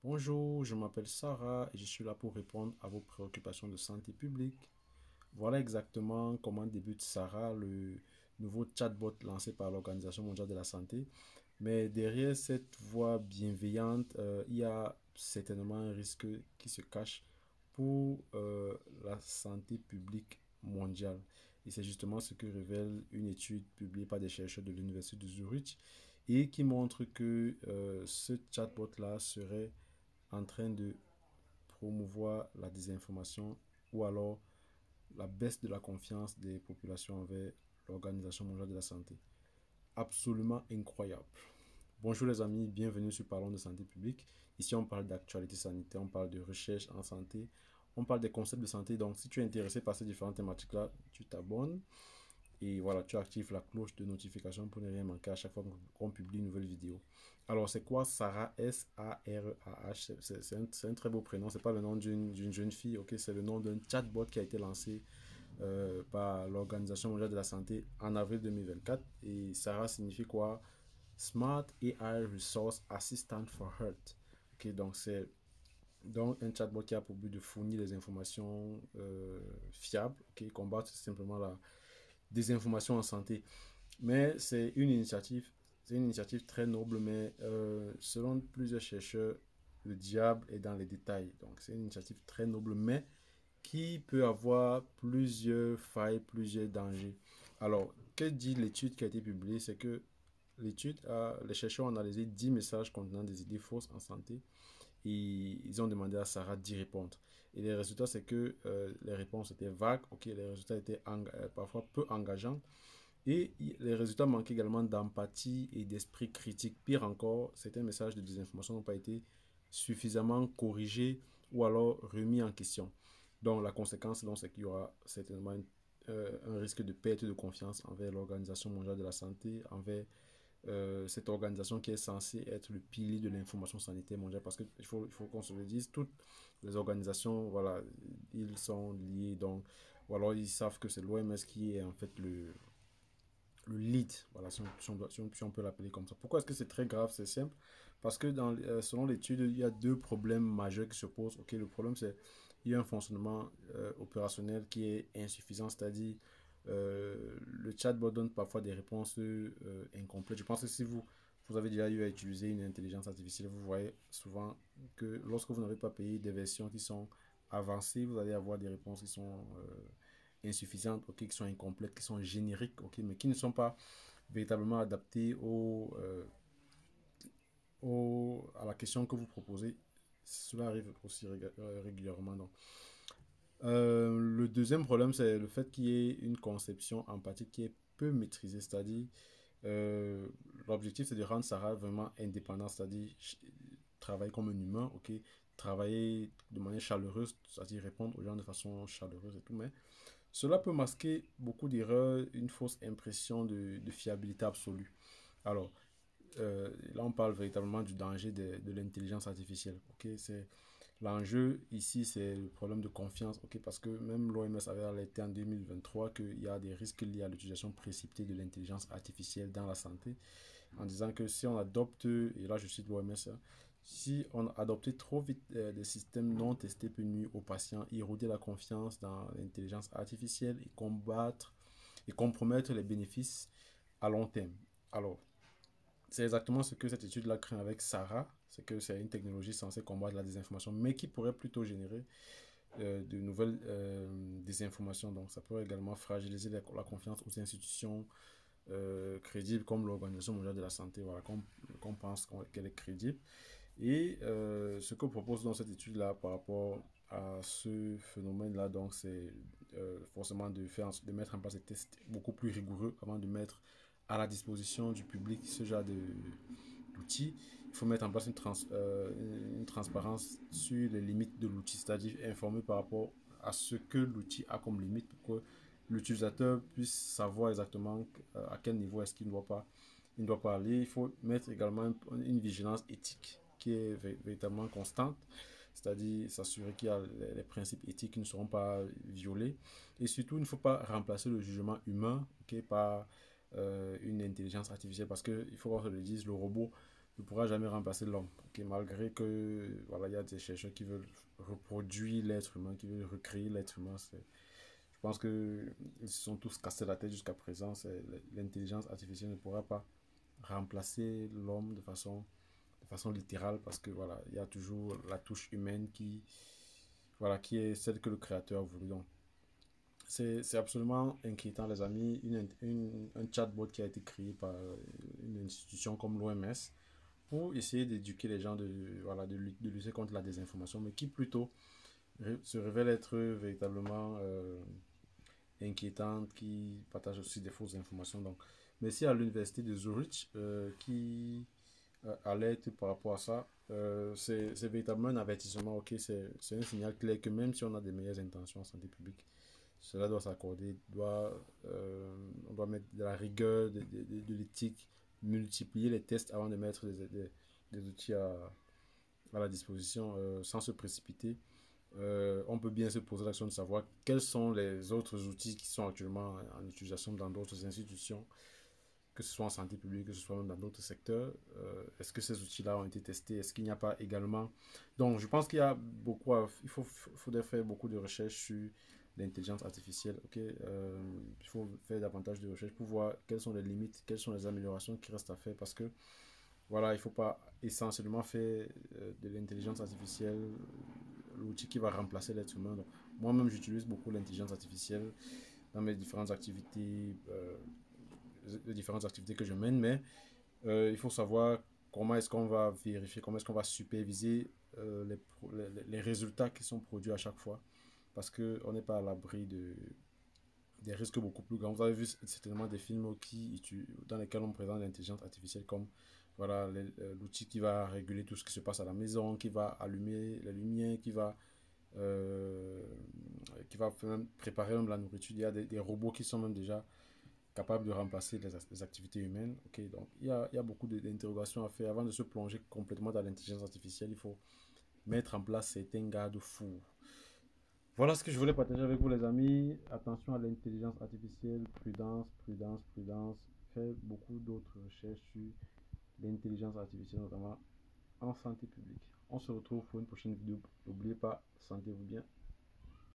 Bonjour, je m'appelle Sarah et je suis là pour répondre à vos préoccupations de santé publique. Voilà exactement comment débute Sarah, le nouveau chatbot lancé par l'Organisation mondiale de la santé. Mais derrière cette voix bienveillante, il y a certainement un risque qui se cache pour la santé publique mondiale. Et c'est justement ce que révèle une étude publiée par des chercheurs de l'Université de Zurich et qui montre que ce chatbot-là serait en train de promouvoir la désinformation ou alors la baisse de la confiance des populations envers l'Organisation mondiale de la santé. Absolument incroyable. Bonjour les amis, bienvenue sur Parlons de santé publique. Ici on parle d'actualité sanitaire, on parle de recherche en santé, on parle des concepts de santé. Donc si tu es intéressé par ces différentes thématiques-là, tu t'abonnes. Et voilà, tu actives la cloche de notification pour ne rien manquer à chaque fois qu'on publie une nouvelle vidéo. Alors, c'est quoi Sarah? S-A-R-A-H. C'est un très beau prénom. C'est pas le nom d'une jeune fille, ok? C'est le nom d'un chatbot qui a été lancé par l'Organisation mondiale de la santé en avril 2024. Et Sarah signifie quoi? Smart AI Resource Assistant for Health. Ok, donc c'est donc un chatbot qui a pour but de fournir des informations fiables, ok, combattre simplement la désinformation en santé. Mais c'est une initiative très noble, mais selon plusieurs chercheurs, le diable est dans les détails. Donc c'est une initiative très noble, mais qui peut avoir plusieurs failles, plusieurs dangers. Alors, que dit l'étude qui a été publiée? C'est que les chercheurs ont analysé 10 messages contenant des idées fausses en santé et ils ont demandé à Sarah d'y répondre. Et les résultats, c'est que les réponses étaient vagues, ok, les résultats étaient parfois peu engageants et les résultats manquent également d'empathie et d'esprit critique. Pire encore, certains messages de désinformation n'ont pas été suffisamment corrigés ou alors remis en question. Donc la conséquence, c'est qu'il y aura certainement un risque de perte de confiance envers l'Organisation mondiale de la santé, envers cette organisation qui est censée être le pilier de l'information sanitaire mondiale. Parce qu'il faut qu'on se le dise, toutes les organisations, voilà, ils sont liés. Donc, ou alors ils savent que c'est l'OMS qui est en fait le lead, voilà, si on peut l'appeler comme ça. Pourquoi est-ce que c'est très grave? C'est simple. Parce que selon l'étude, il y a deux problèmes majeurs qui se posent. Ok, le problème, c'est qu'il y a un fonctionnement opérationnel qui est insuffisant, c'est-à-dire le chatbot donne parfois des réponses incomplètes. Je pense que si vous avez déjà eu à utiliser une intelligence artificielle, vous voyez souvent que lorsque vous n'avez pas payé des versions qui sont avancées, vous allez avoir des réponses qui sont insuffisantes, ok, qui sont incomplètes, qui sont génériques, ok, mais qui ne sont pas véritablement adaptées à la question que vous proposez. Cela arrive aussi régulièrement. Donc. Le deuxième problème, c'est le fait qu'il y ait une conception empathique qui est peu maîtrisée, c'est-à-dire euh, l'objectif c'est de rendre Sarah vraiment indépendante, c'est-à-dire travailler comme un humain, ok, travailler de manière chaleureuse, c'est-à-dire répondre aux gens de façon chaleureuse et tout, mais cela peut masquer beaucoup d'erreurs, une fausse impression de fiabilité absolue. Alors, là, on parle véritablement du danger de l'intelligence artificielle. Ok, c'est l'enjeu ici, c'est le problème de confiance. Ok, parce que même l'OMS avait alerté en 2023 qu'il y a des risques liés à l'utilisation précipitée de l'intelligence artificielle dans la santé, en disant que si on adopte, et là je cite l'OMS, si on adopte trop vite des systèmes non testés peut nuire aux patients, éroder la confiance dans l'intelligence artificielle et combattre et compromettre les bénéfices à long terme. Alors, c'est exactement ce que cette étude-là craint avec Sarah, c'est que c'est une technologie censée combattre la désinformation, mais qui pourrait plutôt générer de nouvelles désinformations. Donc ça pourrait également fragiliser la confiance aux institutions crédibles comme l'Organisation mondiale de la santé, voilà, qu'on pense qu'elle est crédible. Et ce que propose dans cette étude-là par rapport à ce phénomène-là, donc c'est forcément de mettre en place des tests beaucoup plus rigoureux avant de mettre à la disposition du public ce genre d'outils. Il faut mettre en place une transparence sur les limites de l'outil, c'est-à-dire informer par rapport à ce que l'outil a comme limite pour que l'utilisateur puisse savoir exactement à quel niveau est-ce qu'il ne doit pas aller. Il faut mettre également une vigilance éthique qui est véritablement constante, c'est-à-dire s'assurer qu'il y a les principes éthiques qui ne seront pas violés. Et surtout, il ne faut pas remplacer le jugement humain, okay, par une intelligence artificielle, parce qu'il faut qu'on se le dise, le robot ne pourra jamais remplacer l'homme. Ok, malgré que voilà, il y a des chercheurs qui veulent reproduire l'être humain, qui veulent recréer l'être humain. Je pense que ils se sont tous cassés la tête jusqu'à présent. L'intelligence artificielle ne pourra pas remplacer l'homme de façon littérale parce que voilà, il y a toujours la touche humaine voilà, qui est celle que le créateur a voulu. Donc, c'est absolument inquiétant, les amis. Un chatbot qui a été créé par une institution comme l'OMS pour essayer d'éduquer les gens voilà, de lutter contre la désinformation, mais qui plutôt se révèle être véritablement inquiétante, qui partage aussi des fausses informations. Donc, merci à l'université de Zurich qui alerte par rapport à ça. C'est véritablement un avertissement, ok, c'est un signal clair que même si on a des meilleures intentions en santé publique, cela doit s'accorder, on doit mettre de la rigueur, de l'éthique, multiplier les tests avant de mettre des outils à la disposition sans se précipiter. On peut bien se poser la question de savoir quels sont les autres outils qui sont actuellement en utilisation dans d'autres institutions, que ce soit en santé publique, que ce soit même dans d'autres secteurs. Est-ce que ces outils-là ont été testés? Est-ce qu'il n'y a pas également... Donc, je pense qu'il y a faudrait faire beaucoup de recherches sur l'intelligence artificielle. Ok, il faut faire davantage de recherches pour voir quelles sont les limites, quelles sont les améliorations qui restent à faire parce que voilà, il ne faut pas essentiellement faire de l'intelligence artificielle l'outil qui va remplacer l'être humain. Donc, moi-même, j'utilise beaucoup l'intelligence artificielle dans mes différentes activités, les différentes activités que je mène, mais il faut savoir comment est-ce qu'on va vérifier, comment est-ce qu'on va superviser les résultats qui sont produits à chaque fois, parce qu'on n'est pas à l'abri des risques beaucoup plus grands. Vous avez vu certainement des films dans lesquels on présente l'intelligence artificielle comme voilà, l'outil qui va réguler tout ce qui se passe à la maison, qui va allumer les lumières, euh, qui va même préparer même la nourriture. Il y a des robots qui sont même déjà capables de remplacer les activités humaines. Ok, donc il y a beaucoup d'interrogations à faire. Avant de se plonger complètement dans l'intelligence artificielle, il faut mettre en place certains garde-fous. Voilà ce que je voulais partager avec vous, les amis. Attention à l'intelligence artificielle, prudence, prudence, prudence. Faites beaucoup d'autres recherches sur l'intelligence artificielle, notamment en santé publique. On se retrouve pour une prochaine vidéo. N'oubliez pas, sentez-vous bien.